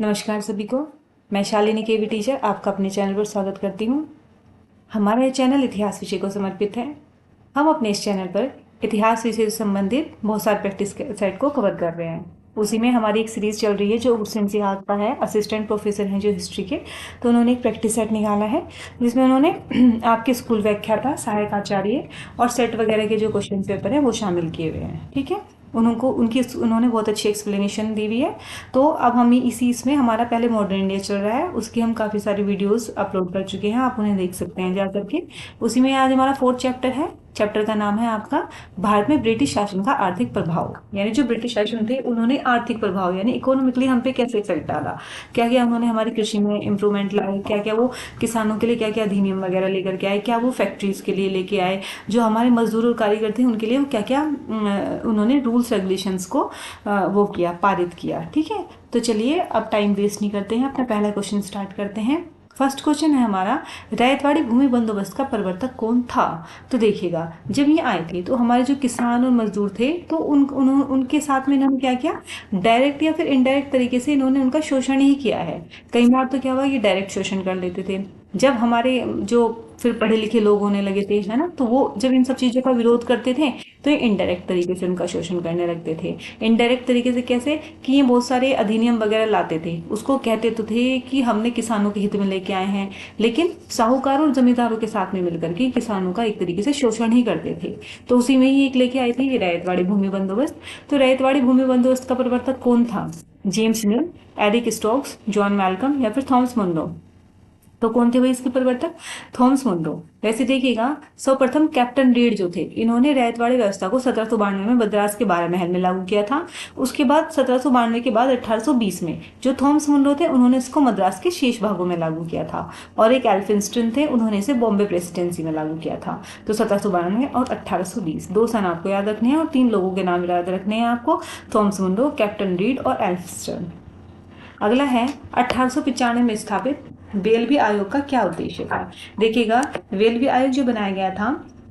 नमस्कार सभी को। मैं शालिनी केवी टीचर आपका अपने चैनल पर स्वागत करती हूँ। हमारा यह चैनल इतिहास विषय को समर्पित है। हम अपने इस चैनल पर इतिहास विषय से संबंधित बहुत सारे प्रैक्टिस सेट को कवर कर रहे हैं। उसी में हमारी एक सीरीज चल रही है जो सिंसिहाग का है। असिस्टेंट प्रोफेसर हैं जो हिस्ट्री के, तो उन्होंने एक प्रैक्टिस सेट निकाला है जिसमें उन्होंने आपके स्कूल व्याख्याता, सहायक आचार्य और सेट वगैरह के जो क्वेश्चन पेपर हैं वो शामिल किए हुए हैं। ठीक है, उन्होंने बहुत अच्छी एक्सप्लेनेशन दी हुई है। तो अब हम इसी इसमें हमारा पहले मॉडर्न इंडिया चल रहा है, उसकी हम काफ़ी सारी वीडियोस अपलोड कर चुके हैं, आप उन्हें देख सकते हैं जा करके। उसी में आज हमारा 4th चैप्टर है। चैप्टर का नाम है आपका भारत में ब्रिटिश शासन का आर्थिक प्रभाव। यानी जो ब्रिटिश शासन थे उन्होंने आर्थिक प्रभाव यानी इकोनॉमिकली हम पे कैसे इफेक्ट डाला, क्या क्या उन्होंने हमारी कृषि में इंप्रूवमेंट लाए, क्या क्या वो किसानों के लिए क्या क्या अधिनियम वगैरह लेकर के आए, क्या वो फैक्ट्रीज के लिए लेके आए, जो हमारे मजदूर और कारीगर थे उनके लिए वो क्या क्या उन्होंने रूल्स रेगुलेशंस को वो किया, पारित किया। ठीक है, तो चलिए अब टाइम वेस्ट नहीं करते हैं, अपना पहला क्वेश्चन स्टार्ट करते हैं। फर्स्ट क्वेश्चन है हमारा, रैयतवाड़ी भूमि बंदोबस्त का प्रवर्तक कौन था? तो देखिएगा, जब ये आए थे तो हमारे जो किसान और मजदूर थे तो उनके साथ में इन्होंने क्या किया, डायरेक्ट या फिर इनडायरेक्ट तरीके से इन्होंने उनका शोषण ही किया है। कई बार तो क्या हुआ, ये डायरेक्ट शोषण कर लेते थे। जब हमारे जो फिर पढ़े लिखे लोग होने लगे थे, है ना, तो वो जब इन सब चीज़ों का विरोध करते थे तो ये इनडायरेक्ट तरीके से उनका शोषण करने लगते थे। इनडायरेक्ट तरीके से कैसे कि ये बहुत सारे अधिनियम वगैरह लाते थे, उसको कहते तो थे कि हमने किसानों के हित में लेके आए हैं, लेकिन साहूकारों और जमींदारों के साथ में मिलकर के किसानों का एक तरीके से शोषण ही करते थे। तो उसी में ही एक लेके आए थे ये रैयतवाड़ी भूमि बंदोबस्त। तो रैयतवाड़ी भूमि बंदोबस्त का प्रवर्तक कौन था? James Mill, Eric Stokes, John Malcolm या फिर थॉमस मुनरो? तो कौन थे भाई इसके प्रवर्तक? Thomas Munro. वैसे देखिएगा, सर्वप्रथम कैप्टन रीड जो थे, इन्होंने रैयतवाड़ी व्यवस्था को 1792 में मद्रास के 12 महल में लागू किया था। उसके बाद 1792 के बाद 1820 में जो थॉमस मुनरो थे उन्होंने इसको मद्रास के शेष भागों में लागू किया था। और एक एल्फिंस्टन थे, उन्होंने इसे बॉम्बे प्रेसिडेंसी में लागू किया था। तो 1792 और 1820 दो सन आपको याद रखने हैं और 3 लोगों के नाम याद रखने हैं आपको, थॉमस मुनरो, कैप्टन रीड और एल्फिंस्टन। अगला है 1895 में स्थापित वेलबी आयोग का क्या उद्देश्य था? देखिएगा, वेलबी आयोग जो बनाया गया था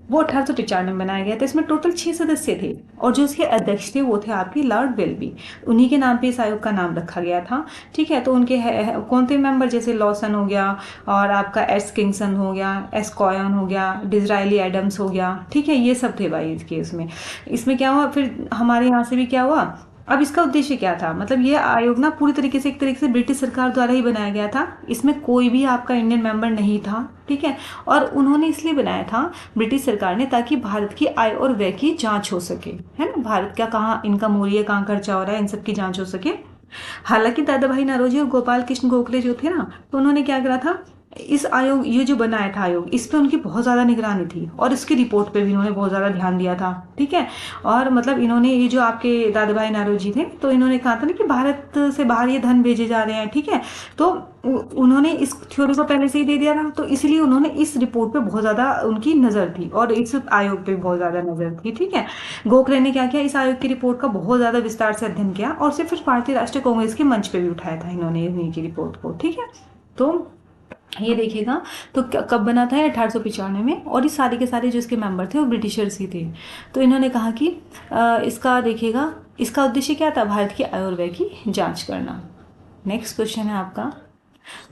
वो 1895 में बनाया गया था। इसमें टोटल 6 सदस्य थे और जो इसके अध्यक्ष थे वो थे आपके लॉर्ड वेलबी। उन्हीं के नाम पे इस आयोग का नाम रखा गया था। ठीक है, तो उनके कौन थे मेंबर, जैसे लॉसन हो गया और आपका एस किंगसन हो गया, एस कॉयन हो गया, डिजराइली एडम्स हो गया। ठीक है, ये सब थे भाई इसके। इसमें क्या हुआ, फिर हमारे यहाँ से भी क्या हुआ। अब इसका उद्देश्य क्या था, मतलब ये आयोग ना पूरी तरीके से एक तरीके से ब्रिटिश सरकार द्वारा ही बनाया गया था। इसमें कोई भी आपका इंडियन मेंबर नहीं था। ठीक है, और उन्होंने इसलिए बनाया था ब्रिटिश सरकार ने, ताकि भारत की आय और व्यय की जांच हो सके, है ना, भारत का कहाँ इनकम हो रही है, कहाँ खर्चा हो रहा है, इन सब की जांच हो सके। हालांकि दादा भाई नौरोजी और गोपाल कृष्ण गोखले जो थे ना, तो उन्होंने क्या करा था, इस आयोग, ये जो बनाया था आयोग, इस पे उनकी बहुत ज़्यादा निगरानी थी और इसकी रिपोर्ट पे भी इन्होंने बहुत ज़्यादा ध्यान दिया था। ठीक है, और मतलब इन्होंने ये जो आपके दादा भाई नौरोजी थे, तो इन्होंने कहा था ना कि भारत से बाहर ये धन भेजे जा रहे हैं। ठीक है, तो उन्होंने इस थ्योरी को पहले से ही दे दिया था, तो इसलिए उन्होंने इस रिपोर्ट पे बहुत ज़्यादा उनकी नज़र थी और इस आयोग पे बहुत ज़्यादा नज़र थी। ठीक है, गोखले ने क्या किया, इस आयोग की रिपोर्ट का बहुत ज़्यादा विस्तार से अध्ययन किया और सिर्फ भारतीय राष्ट्रीय कांग्रेस के मंच पे भी उठाया था इन्होंने इन्हीं की रिपोर्ट को। ठीक है, तो ये देखिएगा, तो कब बना था 1895 में, और ये सारे के सारे जो इसके मेंबर थे वो ब्रिटिशर्स ही थे। तो इन्होंने कहा कि इसका देखिएगा, इसका उद्देश्य क्या था, भारत की आय और व्यय की जांच करना। नेक्स्ट क्वेश्चन है आपका,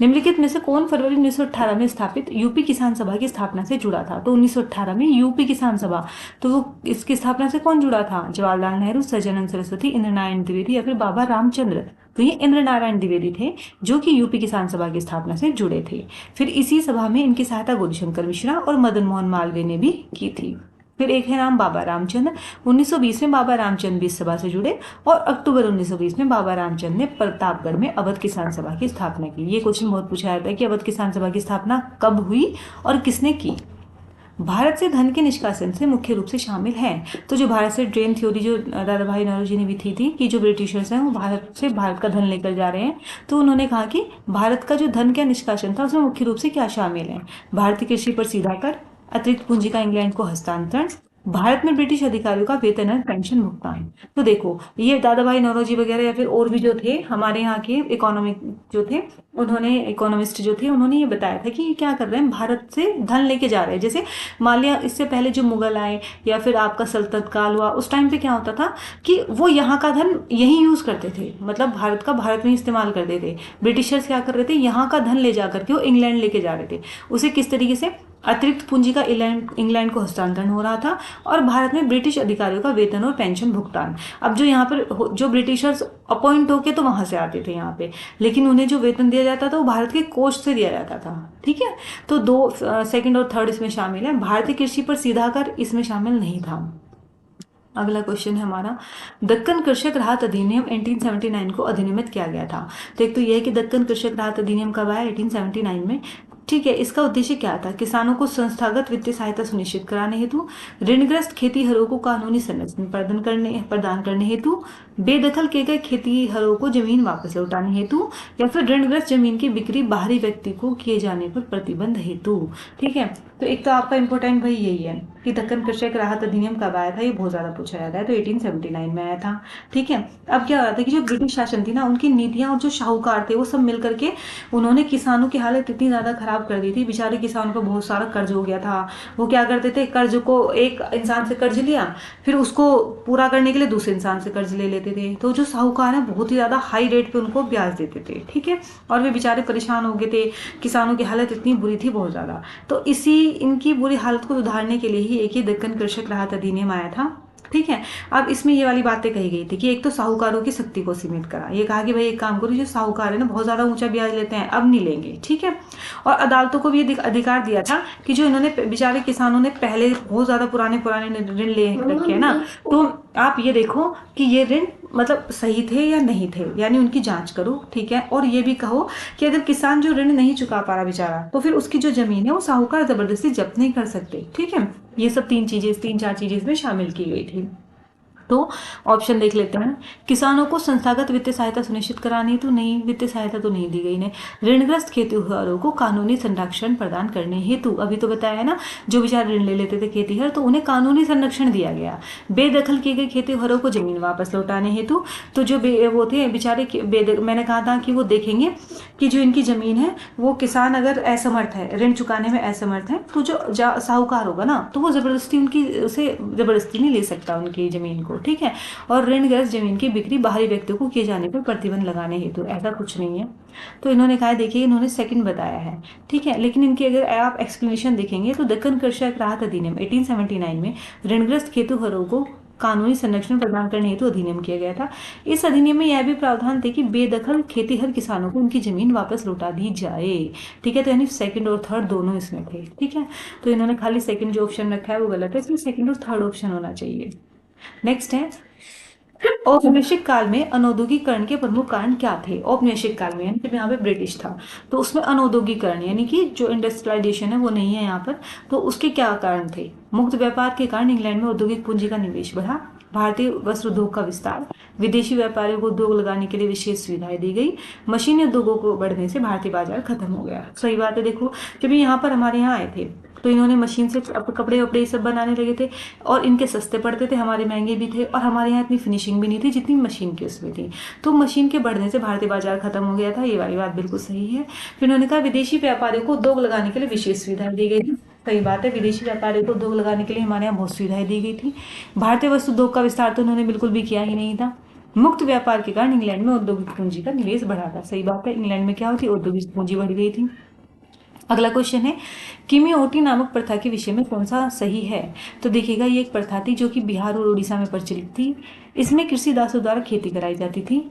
निम्नलिखित में से कौन फरवरी 1918 में स्थापित यूपी किसान सभा की स्थापना से जुड़ा था? तो 1918 में यूपी किसान सभा, तो वो इसकी स्थापना से कौन जुड़ा था? जवाहरलाल नेहरू, सज्जनानंद सरस्वती, इंद्र नारायण द्विवेदी या फिर बाबा रामचंद्र? तो ये इंद्र नारायण द्विवेदी थे जो कि यूपी किसान सभा की स्थापना से जुड़े थे। फिर इसी सभा में इनकी सहायता गौरीशंकर मिश्रा और मदन मोहन मालवीय ने भी की थी। फिर एक है नाम बाबा रामचंद्र। 1920 में बाबा रामचंद्र भी इस सभा से जुड़े और अक्टूबर 1920 में बाबा रामचंद्र ने प्रतापगढ़ में अवध किसान सभा की स्थापना की। ये क्वेश्चन बहुत पूछा जाता है कि अवध किसान सभा की स्थापना कब हुई और किसने की? भारत से धन के निष्कासन से मुख्य रूप से शामिल हैं, तो जो भारत से ड्रेन थ्योरी जो दादा भाई नौरोजी ने भी थी कि जो ब्रिटिशर्स हैं वो भारत का धन लेकर जा रहे हैं, तो उन्होंने कहा कि भारत का जो धन का निष्कासन था उसमें मुख्य रूप से क्या शामिल है? भारतीय कृषि पर सीधा कर, अतिरिक्त पूंजी का इंग्लैंड को हस्तांतरण, भारत में ब्रिटिश अधिकारियों का वेतन और पेंशन भुगतान। तो देखो ये दादा भाई नौरोजी वगैरह या फिर और भी जो थे हमारे यहाँ के इकोनॉमिक जो थे, उन्होंने इकोनॉमिस्ट जो थे उन्होंने ये बताया था कि ये क्या कर रहे हैं, भारत से धन लेके जा रहे हैं। जैसे मान लिया इससे पहले जो मुगल आए या फिर आपका सल्तनत काल हुआ, उस टाइम पे क्या होता था कि वो यहाँ का धन यही यूज करते थे, मतलब भारत का भारत में इस्तेमाल करते थे। ब्रिटिशर्स क्या कर रहे थे, यहाँ का धन ले जा करके वो इंग्लैंड लेके जा रहे थे। उसे किस तरीके से, अतिरिक्त पूंजी का इंग्लैंड को हस्तांतरण हो रहा था और भारत में ब्रिटिश अधिकारियों का वेतन और पेंशन भुगतान। अब जो यहाँ पर जो ब्रिटिशर्स अपॉइंट होके तो वहां से आते थे यहाँ पे, लेकिन उन्हें जो वेतन दिया जाता था वो भारत के कोष से दिया जाता था। ठीक है, तो दो सेकंड और थर्ड इसमें शामिल है। भारतीय कृषि पर सीधा कर इसमें शामिल नहीं था। अगला क्वेश्चन है हमारा, दक्कन कृषक राहत अधिनियम 1879 को अधिनियमित किया गया था। तो एक तो यह है कि दक्कन कृषक राहत अधिनियम कब आया, 1879 में। ठीक है, इसका उद्देश्य क्या था, किसानों को संस्थागत वित्तीय सहायता सुनिश्चित कराने हेतु, ऋणग्रस्त खेतीहरों को कानूनी संरक्षण प्रदान करने हेतु, बेदखल किए गए खेतीहरों को जमीन वापस लौटाने हेतु, या फिर ऋणग्रस्त जमीन की बिक्री बाहरी व्यक्ति को किए जाने पर प्रतिबंध हेतु। ठीक है, तो एक तो आपका इंपॉर्टेंट भाई यही है कि दक्कन कृषक राहत अधिनियम कब आया था, ये बहुत ज्यादा पूछा जाता है। तो 1879 में आया था। ठीक है, अब क्या हो रहा था कि जो ब्रिटिश शासन थी ना, उनकी नीतियां और जो शाहूकार थे वो सब मिलकर के उन्होंने किसानों की हालत इतनी ज्यादा खराब कर दी थी। बेचारे किसानों को बहुत सारा कर्ज हो गया था। वो क्या करते थे, कर्ज को एक इंसान से कर्ज लिया, फिर उसको पूरा करने के लिए दूसरे इंसान से कर्ज ले लेते थे। तो जो साहूकार है बहुत ही ज्यादा हाई रेट पे उनको ब्याज देते थे। ठीक है, और वे बेचारे परेशान हो गए थे, किसानों की हालत इतनी बुरी थी बहुत ज्यादा। तो इसी इनकी बुरी हालत को सुधारने के लिए ही एक ही दक्कन कृषक राहत अधिनियम आया था। ठीक है, अब इसमें ये वाली बातें कही गई थी कि एक तो साहूकारों की शक्ति को सीमित करा, ये कहा कि भाई एक काम करो, जो साहूकार है ना बहुत ज्यादा ऊंचा ब्याज लेते हैं, अब नहीं लेंगे। ठीक है, और अदालतों को भी ये अधिकार दिया था कि जो इन्होंने बेचारे किसानों ने पहले बहुत ज्यादा पुराने ऋण ले रखे हैं ना, तो आप ये देखो कि ये ऋण मतलब सही थे या नहीं थे, यानी उनकी जांच करो। ठीक है, और ये भी कहो कि अगर किसान जो ऋण नहीं चुका पा रहा बेचारा, तो फिर उसकी जो जमीन है वो साहूकार जबरदस्ती जब्त नहीं कर सकते। ठीक है, ये सब तीन चार चीजें इसमें शामिल की गई थी। तो ऑप्शन देख लेते हैं, किसानों को संस्थागत वित्तीय सहायता सुनिश्चित करानी, तो नहीं, वित्तीय सहायता तो नहीं दी गई ने। ऋणग्रस्त खेतीहरों को कानूनी संरक्षण प्रदान करने हेतु, अभी तो बताया है ना, जो बेचारे ऋण ले लेते थे खेतीहर तो उन्हें कानूनी संरक्षण दिया गया। बेदखल किए गए खेतीहरों को जमीन वापस लौटाने हेतु, तो जो वो थे बेचारे मैंने कहा था कि वो देखेंगे कि जो इनकी जमीन है वो किसान अगर असमर्थ है, ऋण चुकाने में असमर्थ है, तो जो साहूकार होगा ना तो वो जबरदस्ती उनकी उसे जबरदस्ती नहीं ले सकता उनकी जमीन को। ठीक है, और ऋणग्रस्त जमीन की बिक्री बाहरी व्यक्तियों को किए जाने पर प्रतिबंध लगाने हेतु, ऐसा कुछ नहीं है। तो इन्होंने कहा, देखिए इन्होंने सेकंड बताया है। ठीक है, लेकिन इनकी अगर आप एक्सप्लेनेशन देखेंगे तो दक्कन कृषक राहत अधिनियम 1879 में ऋणग्रस्त खेतीहरों को कानूनी संरक्षण प्रदान करने हेतु अधिनियम किया गया था। इस अधिनियम में यह भी प्रावधान थे कि बेदखल खेतीहर किसानों को उनकी जमीन वापस लौटा दी जाए। ठीक है, तो यानी सेकंड और थर्ड दोनों इसमें थे। ठीक है, तो इन्होंने खाली सेकंड जो ऑप्शन रखा है वो गलत है, इसमें सेकंड और थर्ड ऑप्शन होना चाहिए। नेक्स्ट है, औपनिवेशिक काल में अनौद्योगिकरण के प्रमुख कारण क्या थे। औपनिवेशिक काल में यानी जब यहाँ पे ब्रिटिश था तो उसमें अनौद्योगिकरण यानी कि जो इंडस्ट्रियलाइजेशन है वो नहीं है यहाँ पर, तो उसके क्या कारण थे। मुक्त व्यापार के कारण इंग्लैंड में औद्योगिक पूंजी का निवेश बढ़ा, भारतीय वस्त्र उद्योग का विस्तार, विदेशी व्यापारियों को उद्योग लगाने के लिए विशेष सुविधाएं दी गई, मशीनी उद्योगों को बढ़ने से भारतीय बाजार खत्म हो गया। सही बात है, देखो जब यहाँ पर हमारे यहाँ आए थे तो इन्होंने मशीन से कपड़े वपड़े सब बनाने लगे थे, और इनके सस्ते पड़ते थे, हमारे महंगे भी थे, और हमारे यहाँ इतनी फिनिशिंग भी नहीं थी जितनी मशीन की उसमें थी। तो मशीन के बढ़ने से भारतीय बाजार खत्म हो गया था, ये वाली बात बिल्कुल सही है। फिर उन्होंने कहा विदेशी व्यापारियों को उद्योग लगाने के लिए विशेष सुविधाएं दी गई थी। सही बात है, विदेशी व्यापारियों को उद्योग लगाने के लिए हमारे यहाँ बहुत सुविधाएं दी गई थी। भारतीय वस्तु उद्योग का विस्तार तो उन्होंने बिल्कुल भी किया ही नहीं था। मुक्त व्यापार के कारण इंग्लैंड में औद्योगिक पूंजी का निवेश बढ़ा था। सही बात है, इंग्लैंड में क्या होती, औद्योगिक पूंजी बढ़ गई थी। अगला क्वेश्चन है, किमियोटी नामक प्रथा के विषय में कौन सा सही है। तो देखिएगा, ये एक प्रथा थी जो कि बिहार और उड़ीसा में प्रचलित थी। इसमें कृषि दासों द्वारा खेती कराई जाती थी।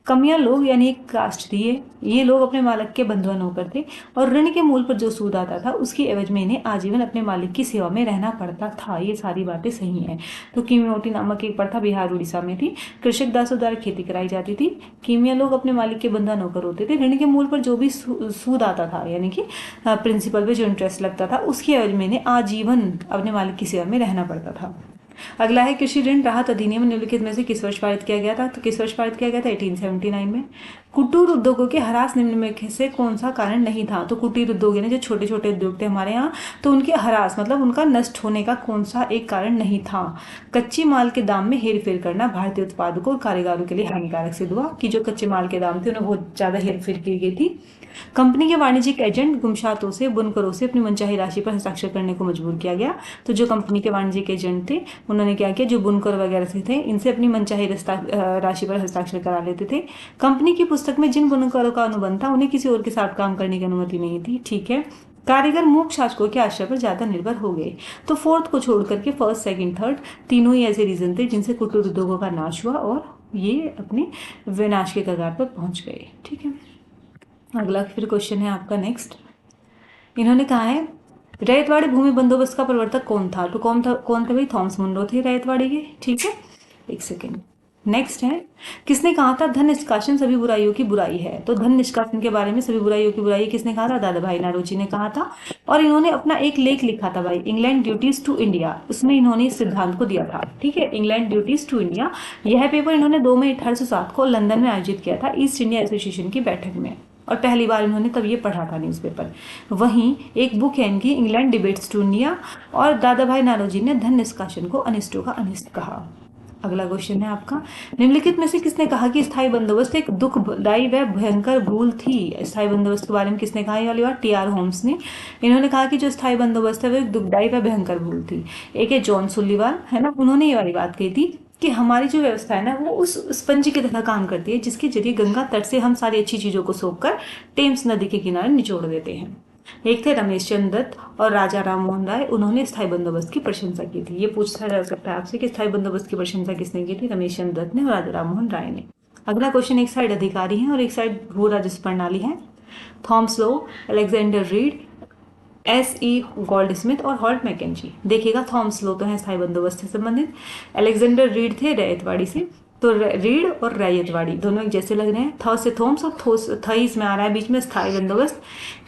कमियां लोग यानी एक कास्ट थी, ये लोग अपने मालिक के बंधुआ नौकर थे, और ऋण के मूल पर जो सूद आता था उसकी एवज में इन्हें आजीवन अपने मालिक की सेवा में रहना पड़ता था। ये सारी बातें सही हैं। तो किमियोटी नामक एक प्रथा बिहार उड़ीसा में थी। कृषक दासों द्वारा खेती कराई जाती थी। किमिया लोग अपने मालिक के बंधुआ नौकर होते थे। ऋण के मूल पर जो भी सूद आता था यानी कि प्रिंसिपल पे जो इंटरेस्ट लगता था उसकी एवज में इन्हें आजीवन अपने मालिक की सेवा में रहना पड़ता था। अगला है, कृषि ऋण राहत अधिनियम निम्नलिखित में से किस वर्ष पारित किया गया था। तो किस वर्ष पारित किया गया था, 1879 में। कुटीर उद्योगों के ह्रास निम्नलिखित से कौन सा कारण नहीं था? तो कुटीर उद्योग यानी जो छोटे छोटे उद्योग थे हमारे यहाँ, तो उनके ह्रास मतलब उनका नष्ट होने का कौन सा एक कारण नहीं था? कच्चे माल के दाम में हेरफेर करना भारतीय उत्पादकों और कारीगरों के लिए हानिकारक सिद्ध हुआ, कि जो कच्चे माल के दाम थे उन्हें बहुत ज्यादा हेरफेर की गई थी। कंपनी के वाणिज्यिक एजेंट गुमशातों से बुनकरों से अपनी मनचाही राशि पर हस्ताक्षर करने को मजबूर किया गया। तो जो कंपनी के वाणिज्यिक एजेंट थे उन्होंने क्या किया, जो बुनकर वगैरह से थे इनसे अपनी मनचाही राशि पर हस्ताक्षर करा लेते थे। कंपनी की पुस्तक में जिन बुनकरों का अनुबंध था उन्हें किसी और के साथ काम करने की अनुमति नहीं थी। ठीक है। कारीगर मूक शासकों के आश्रय पर ज्यादा निर्भर हो गए। तो फोर्थ को छोड़ करके फर्स्ट, सेकंड, थर्ड तीनों ही ऐसे रीजन थे जिनसे कुटीर उद्योगों का नाश हुआ और ये अपने विनाश के कगार पर पहुंच गए। ठीक है। अगला फिर क्वेश्चन है आपका नेक्स्ट। इन्होंने कहा है रैयतवाड़ी भूमि बंदोबस्त का प्रवर्तक कौन था? तो कौन थे भाई? थॉमस मुनरो थे रैयतवाड़ी के। ठीक है, एक सेकेंड। नेक्स्ट है, किसने कहा था धन निष्कासन सभी बुराइयों की बुराई है? तो धन निष्कासन के बारे में, सभी बुराइयों की बुराई किसने कहा था? दादा भाई नारोजी ने कहा था। और इन्होंने अपना एक लेख लिखा था भाई, इंग्लैंड ड्यूटीज टू इंडिया, उसमें इन्होंने इस सिद्धांत को दिया था। ठीक है, इंग्लैंड ड्यूटीज टू इंडिया। यह पेपर इन्होंने 2 मई 1807 को लंदन में आयोजित किया था ईस्ट इंडिया एसोसिएशन की बैठक में, और पहली बार इन्होंने तब ये पढ़ा था न्यूज़पेपर। वहीं एक बुक है इनकी, इंग्लैंड डिबेट्स टू इंडिया, और दादा भाई नारोजी ने धन निष्कासन को अनिष्टों का अनिष्ट कहा। अगला क्वेश्चन है आपका, निम्नलिखित में से किसने कहा कि स्थायी बंदोबस्त एक दुखदायी व भयंकर भूल थी? स्थायी बंदोबस्त के बारे में किसने कहा? ये वाली बात टी.आर. होम्स ने। इन्होंने कहा कि जो स्थायी बंदोबस्त है वो एक दुखदायी व भयंकर भूल थी। एक है जॉन सुलिवान, है ना, उन्होंने ये वाली बात कही थी कि हमारी जो व्यवस्था है ना वो उस स्पंज की तरह काम करती है जिसके जरिए गंगा तट से हम सारी अच्छी चीजों को सोख कर टेम्स नदी के किनारे निचोड़ देते हैं। एक थे रमेश चंद्र दत्त और राजा राम मोहन राय, उन्होंने स्थायी बंदोबस्त की प्रशंसा की थी। ये पूछा जा सकता है आपसे कि स्थायी बंदोबस्त की प्रशंसा किसने की थी? रमेश चंद्र दत्त ने और राजा राम मोहन राय ने। अगला क्वेश्चन, एक साइड अधिकारी है और एक साइड भू राजस्व प्रणाली है। Thomas Low, Alexander Reed, S.E. Goldsmith और हॉल्ट मैकेंजी। देखिएगा, थॉमस लो तो है स्थायी बंदोबस्त से संबंधित, अलेक्जेंडर रीड थे रैयतवाड़ी से। तो रीड और रैयतवाड़ी दोनों एक जैसे लग रहे हैं। थ से थॉम्स और थईस में आ रहा है बीच में स्थायी बंदोबस्त।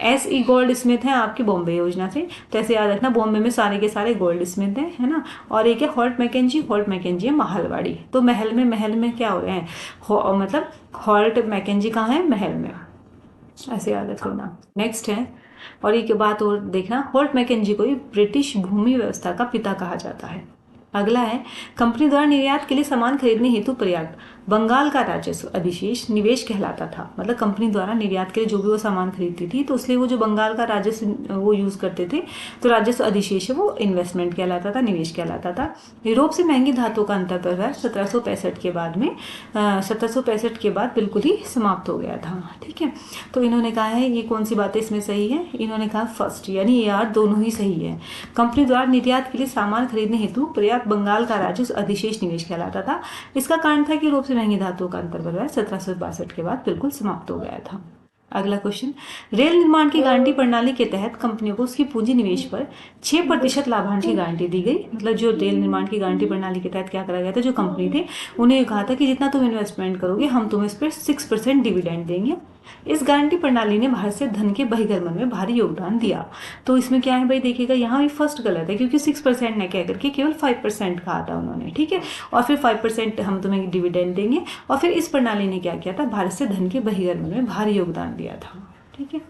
S.E. गोल्ड स्मिथ है आपकी बॉम्बे योजना से, तो ऐसे याद रखना बॉम्बे में सारे के सारे गोल्ड स्मिथ है ना। और एक है हॉल्ट मैकेंजी, हॉल्ट मैकेंजी है महलवाड़ी। तो महल में क्या हो रहे हैं, मतलब हॉल्ट मैकेंजी कहाँ है? महल में, ऐसे याद रखना। नेक्स्ट है, और एक बात और देखना, हॉल्ट मैकेंजी को ब्रिटिश भूमि व्यवस्था का पिता कहा जाता है। अगला है, कंपनी द्वारा निर्यात के लिए सामान खरीदने हेतु पर्याप्त बंगाल का राजस्व अधिशेष निवेश कहलाता था। मतलब कंपनी द्वारा निर्यात के लिए जो भी वो सामान खरीदती थी तो इसलिए वो जो बंगाल का राजस्व वो यूज करते थे, तो राजस्व अधिशेष है वो इन्वेस्टमेंट कहलाता था, निवेश कहलाता था। यूरोप से महंगी धातुओं का अंतर प्रभाव 1765 के बाद में 1765 के बाद बिल्कुल ही समाप्त हो गया था। ठीक है, तो इन्होंने कहा है, ये कौन सी बातें इसमें सही है? इन्होंने कहा फर्स्ट, यानी यार दोनों ही सही है। कंपनी द्वारा निर्यात के लिए सामान खरीदने हेतु पर्याप्त बंगाल का राजस्व अधिशेष निवेश कहलाता था। इसका कारण था कि यूरोप से महंगी धातुओं का अंतर प्रभाव 1762 के बाद बिल्कुल समाप्त हो गया था। अगला क्वेश्चन, रेल निर्माण की गारंटी प्रणाली के तहत कंपनियों को उसकी पूंजी निवेश पर 6% लाभांश की गारंटी दी गई। मतलब जो रेल निर्माण की गारंटी प्रणाली के तहत क्या करा गया था, जो कंपनी थे उन्हें कहा था कि जितना तुम इन्वेस्टमेंट करोगे हम तुम्हें इस पर 6% डिविडेंड देंगे। इस गारंटी प्रणाली ने भारत से धन के बहिर्गमन में भारी योगदान दिया। तो इसमें क्या है भाई, देखिएगा यहाँ भी फर्स्ट गलत है क्योंकि 6% ने कह करके केवल 5% कहा था उन्होंने। ठीक है, और फिर 5% हम तुम्हें डिविडेंड देंगे, और फिर इस प्रणाली ने क्या किया था, भारत से धन के बहिर्गमन में भारी योगदान दिया था। ठीक है,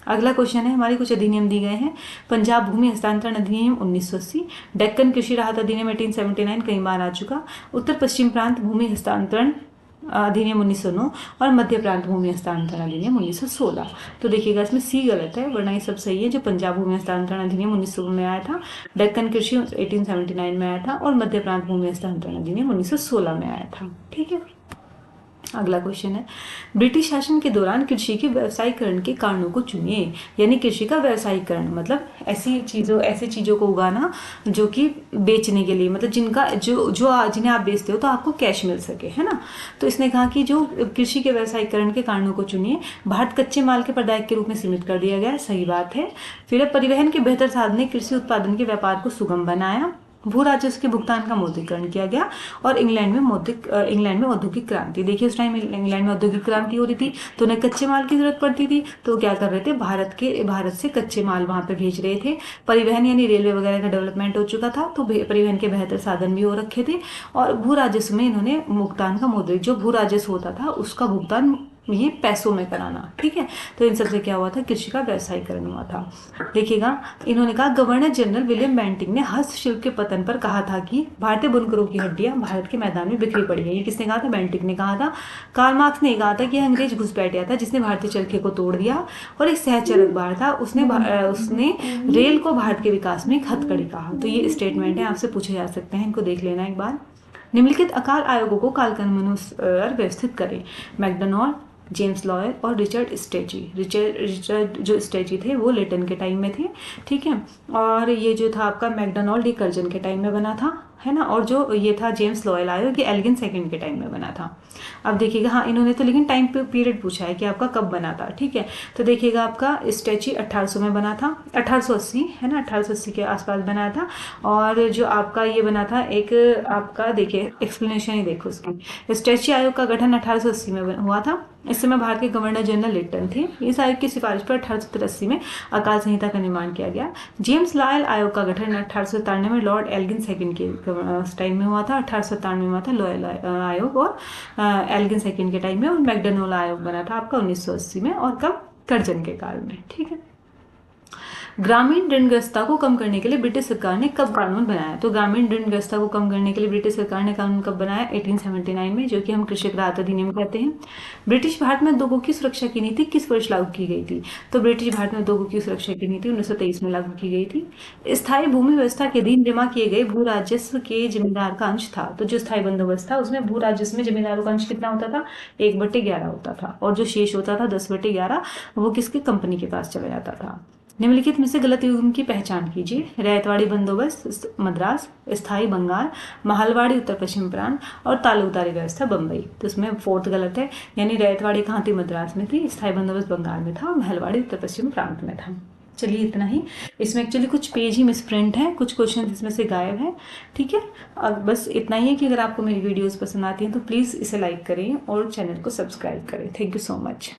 अगला क्वेश्चन है, हमारे कुछ अधिनियम दिए गए हैं। पंजाब भूमि हस्तांतरण अधिनियम 1980, डेक्कन कृषि राहत अधिनियम 1879 कई बार आ चुका, उत्तर पश्चिम प्रांत भूमि हस्तांतरण अधिनियम 1909 और मध्य प्रांत भूमि हस्तांतरण अधिनियम 1916। तो देखिएगा इसमें सी गलत है, वरना ये सब सही है। जो पंजाब भूमि हस्तांतरण अधिनियम 1900 में आया था, डेक्कन कृषि 1879 में आया था, और मध्य प्रांत भूमि हस्तांतरण अधिनियम 1916 में आया था। ठीक है, अगला क्वेश्चन है, ब्रिटिश शासन के दौरान कृषि के व्यवसायीकरण के कारणों को चुनिए। यानी कृषि का व्यवसायीकरण मतलब ऐसी चीजों को उगाना जो कि बेचने के लिए, मतलब जिन्हें आप बेचते हो तो आपको कैश मिल सके, है ना। तो इसने कहा कि जो कृषि के व्यवसायीकरण के कारणों को चुनिए। भारत कच्चे माल के प्रदायक के रूप में सीमित कर दिया गया, सही बात है। फिर परिवहन के बेहतर साधन ने कृषि उत्पादन के व्यापार को सुगम बनाया। भू राजस्व के भुगतान का मौद्रिकरण किया गया, और इंग्लैंड में औद्योगिक क्रांति। देखिए उस टाइम इंग्लैंड में औद्योगिक क्रांति हो रही थी तो उन्हें कच्चे माल की जरूरत पड़ती थी, तो क्या कर रहे थे, भारत से कच्चे माल वहां पे भेज रहे थे। परिवहन यानी रेलवे वगैरह का डेवलपमेंट हो चुका था, तो परिवहन के बेहतर साधन भी हो रखे थे। और भू राजस्व में इन्होंने भुगतान का जो भू राजस्व होता था उसका भुगतान ये पैसों में कराना, ठीक है। तो इन सबसे क्या हुआ था, कृषि का व्यवसायीकरण हुआ था। देखिएगा, इन्होंने कहा गवर्नर जनरल विलियम बेंटिंक ने हस्तशिल्प के पतन पर कहा था कि भारतीय बुनकरों की हड्डियां भारत के मैदान में बिखरी पड़ी है। ये किसने कहा था, बेंटिंक ने कहा था। कार्ल मार्क्स ने कहा था कि अंग्रेज घुसपैठिया था जिसने भारतीय चरखे को तोड़ दिया, और एक सहचर अखबार था, उसने रेल को भारत के विकास में एक हथकड़ी कहा। तो ये स्टेटमेंट है, आपसे पूछे जा सकते हैं, इनको देख लेना एक बार। निम्नलिखित अकाल आयोगों को कालक्रमानुसार व्यवस्थित करें। मैकडोनाल्ड, जेम्स लॉयल और रिचर्ड स्टेची। रिचर्ड जो स्टेची थे वो लेटन के टाइम में थे, ठीक है। और ये जो था आपका मैकडोनाल्ड, ये कर्जन के टाइम में बना था, है ना। और जो ये था जेम्स लॉयल आयोग, ये एल्गिन सेकंड के टाइम में बना था। अब देखिएगा, हाँ इन्होंने तो लेकिन टाइम पीरियड पूछा है कि आपका कब बना था, ठीक है। तो देखिएगा, आपका स्टैची 1800 में बना था, 1880 है ना, 1880 के आसपास बनाया था। और जो आपका ये बना था, एक आपका देखिए एक्सप्लेनेशन ही देखो उसकी। स्टैची आयोग का गठन 1880 में हुआ था। इस समय भारत के गवर्नर जनरल लिटन थे। इस आयोग की सिफारिश पर 1883 में अकाल संहिता का निर्माण किया गया। जेम्स लॉयल आयोग का गठन 1897 में लॉर्ड एल्गिन सेकंड के टाइम में हुआ था। 1897 में हुआ था लॉयल आयोग, और एल्गिन सेकंड के टाइम में। और मैकडोनाल्ड आयोग बना था आपका 1980 में, और कब, कर्जन के काल में, ठीक है। ग्रामीण ऋणग्रस्तता को कम करने के लिए ब्रिटिश सरकार ने कब कानून बनाया। तो ग्रामीण ऋणग्रस्तता को कम करने के लिए ब्रिटिश सरकार ने कानून कब बनाया, 1879 में, जो कि हम कृषक राहत अधिनियम कहते हैं। ब्रिटिश भारत में उद्योगों की सुरक्षा की नीति किस वर्ष लागू की गई थी। तो ब्रिटिश भारत में उद्योगों की सुरक्षा की नीति 1923 में लागू की गई थी। स्थायी भूमि व्यवस्था के अधीन जमा किए गए भू राजस्व के जमींदार का अंश था। तो जो स्थायी बंदोबस्त था उसमें भू राजस्व में जमींदारों का अंश कितना होता था, 1/11 होता था। और जो शेष होता था 10/11, वो किसके, कंपनी के पास चला जाता था। निम्नलिखित में से गलत युग्म की पहचान कीजिए। रैयतवाड़ी बंदोबस्त मद्रास, स्थायी बंगाल, महलवाड़ी उत्तर पश्चिम प्रांत, और तालुकदारी व्यवस्था बम्बई। तो इसमें फोर्थ गलत है, यानी रैयतवाड़ी कहाँ थी, मद्रास में थी, स्थायी बंदोबस्त बंगाल में था, और महलवाड़ी उत्तर पश्चिम प्रांत में था। चलिए इतना ही। इसमें एक्चुअली कुछ पेज ही मिस प्रिंट है, कुछ क्वेश्चन इसमें से गायब है, ठीक है। अब बस इतना ही है कि अगर आपको मेरी वीडियोस पसंद आती हैं तो प्लीज़ इसे लाइक करें और चैनल को सब्सक्राइब करें। Thank you so much.